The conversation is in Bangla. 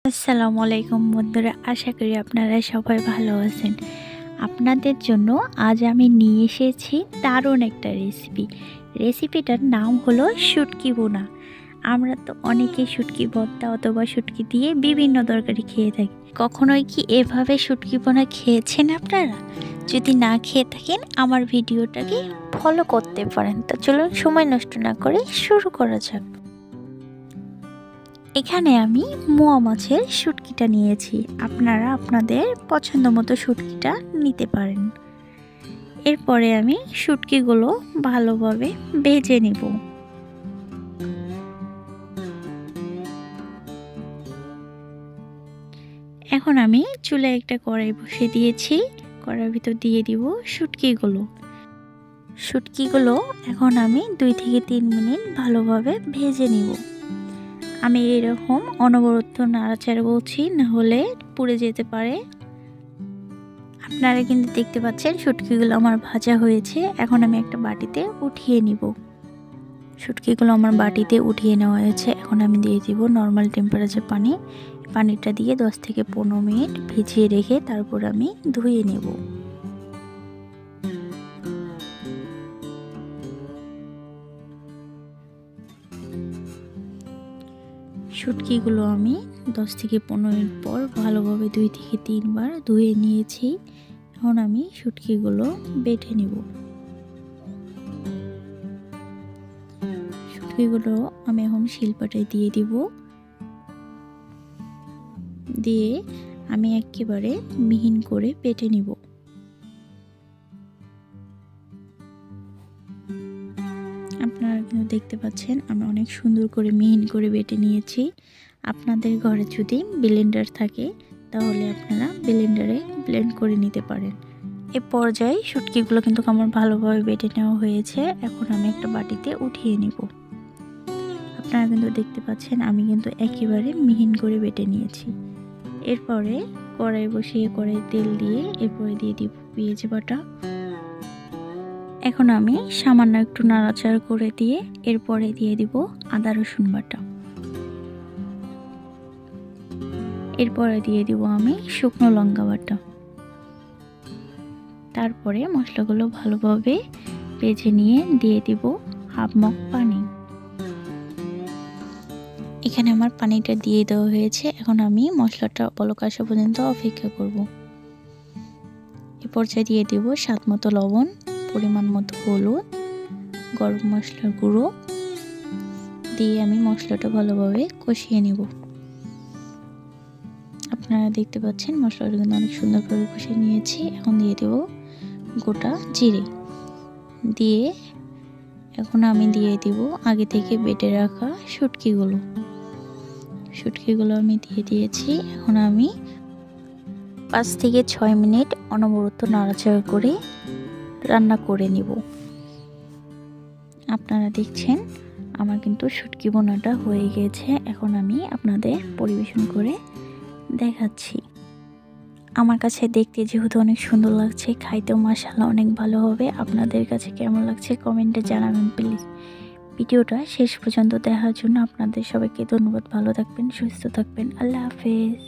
আসসালামু আলাইকুম বন্ধুরা, আশা করি আপনারা সবাই ভালো আছেন। আপনাদের জন্য আজ আমি নিয়ে এসেছি দারুণ একটা রেসিপিটার নাম হলো শুটকি বোনা। আমরা তো অনেকেই শুটকি ভর্তা অথবা শুটকি দিয়ে বিভিন্ন তরকারি খেয়ে থাকি। কখনোই কি এভাবে শুটকি বোনা খেয়েছেন আপনারা? যদি না খেয়ে থাকেন আমার ভিডিওটাকে ফলো করতে পারেন। তো চলুন সময় নষ্ট না করে শুরু করা যাক। এখানে আমি মোয়া মাছের শুটকিটা নিয়েছি। আপনারা আপনাদের পছন্দ মতো শুটকিটা নিতে পারেন। এরপরে আমি শুটকিগুলো ভালোভাবে ভেজে নেব। এখন আমি চুলায় একটা কড়াই বসিয়ে দিয়েছি। কড়াইয়ের ভিতর দিয়ে দিব শুটকিগুলো এখন আমি 2 থেকে 3 মিনিট ভালোভাবে ভেজে নিব। আমি এরকম অনবরত নাড়াচাড়া করছি, না হলে পুড়ে যেতে পারে। আপনারা কিন্তু দেখতে পাচ্ছেন শুটকিগুলো আমার ভাজা হয়েছে। এখন আমি একটা বাটিতে উঠিয়ে নিব। শুটকিগুলো আমার বাটিতে উঠিয়ে নেওয়া হয়েছে। এখন আমি দিয়ে দিব নর্মাল টেম্পারেচার পানিটা দিয়ে 10 থেকে 15 মিনিট ভিজিয়ে রেখে তারপর আমি ধুয়ে নেব। শুটকিগুলো আমি 10 থেকে 15 মিনিট পর ভালোভাবে 2 থেকে 3 বার ধুয়ে নিয়েছি। এখন আমি শুটকিগুলো বেটে নেব। শুটকিগুলো আমি এখন শিলপাটায় দিয়ে দিব। দিয়ে আমি একেবারে মিহিন করে বেটে নিব। আপনারা কিন্তু দেখতে পাচ্ছেন আমি অনেক সুন্দর করে মিহিন করে বেটে নিয়েছি। আপনাদের ঘরে যদি ব্লেন্ডার থাকে তাহলে আপনারা ব্লেন্ডারে ব্লেন্ড করে নিতে পারেন। এ পর্যায়ে শুটকিগুলো কিন্তু আমার ভালোভাবে বেটে নেওয়া হয়েছে। এখন আমি একটা বাটিতে উঠিয়ে নিব। আপনারা কিন্তু দেখতে পাচ্ছেন আমি কিন্তু একেবারে মিহিন করে বেটে নিয়েছি। এরপরে কড়াই বসিয়ে কড়াই তেল দিয়ে এরপরে দিয়ে দিব পেঁয়াজ বাটা। এখন আমি সামান্য একটু নাড়াচাড়া করে দিয়ে এরপরে দিয়ে দিব আদা রসুন বাটা। এরপরে দিয়ে দিব আমি শুকনো লঙ্কা বাটা। তারপরে মশলাগুলো ভালোভাবে ভেজে নিয়ে দিয়ে দিব হাফ মগ পানি। এখানে আমার পানিটা দিয়ে দেওয়া হয়েছে। এখন আমি মশলাটা বলক আসা পর্যন্ত অপেক্ষা করব। এ পর্যায়ে দিয়ে দেব স্বাদ মতো লবণ, পরিমাণ মতো হলুদ, গরম মশলার গুঁড়ো দিয়ে আমি মশলাটা ভালোভাবে কষিয়ে নেব। আপনারা দেখতে পাচ্ছেন মশলাটা কিন্তু অনেক সুন্দরভাবে কষিয়ে নিয়েছি। এখন দিয়ে দেব গোটা জিরে দিয়ে এখন আমি দিয়ে দিব আগে থেকে বেটে রাখা শুটকিগুলো আমি দিয়ে দিয়েছি। এখন আমি 5 থেকে 6 মিনিট অনবরত নাড়াচাড়া করে রান্না করে নিব। আপনারা দেখছেন আমার কিন্তু শুটকি বোনাটা হয়ে গেছে। এখন আমি আপনাদের পরিবেশন করে দেখাচ্ছি। আমার কাছে দেখতে যেহেতু অনেক সুন্দর লাগছে, খাইতেও মাশাআল্লাহ অনেক ভালো হবে। আপনাদের কাছে কেমন লাগছে কমেন্টে জানাবেন প্লিজ। ভিডিওটা শেষ পর্যন্ত দেখার জন্য আপনাদের সবাইকে ধন্যবাদ। ভালো থাকবেন, সুস্থ থাকবেন। আল্লাহ হাফেজ।